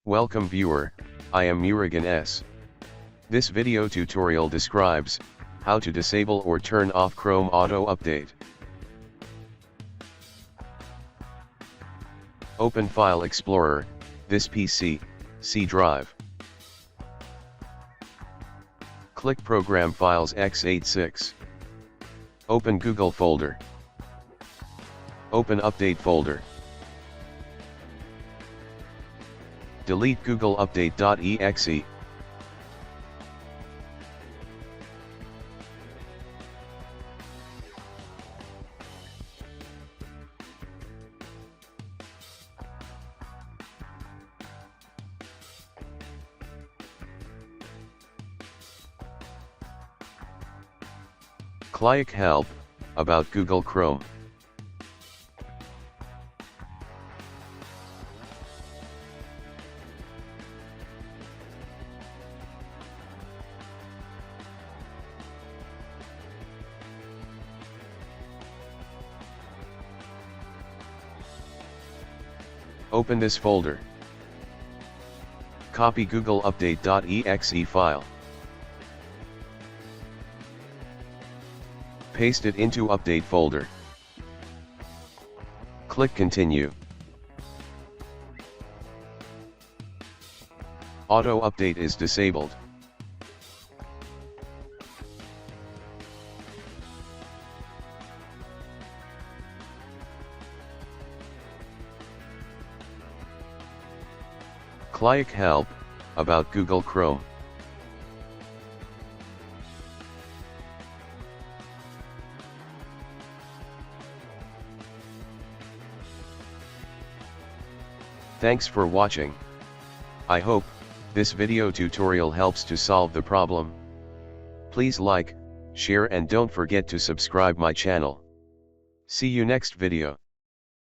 Welcome viewer, I am Murugan S. This video tutorial describes how to disable or turn off Chrome Auto Update. Open File Explorer, this PC, C drive. Click Program Files x86. Open Google folder. Open Update folder. Delete Google Update.exe. Click Help, about Google Chrome. Open this folder. Copy Google Update.exe file. Paste it into Update folder. Click Continue. Auto Update is disabled. Click Help, about Google Chrome. Thanks for watching. I hope this video tutorial helps to solve the problem. Please like, share and don't forget to subscribe my channel. See you next video.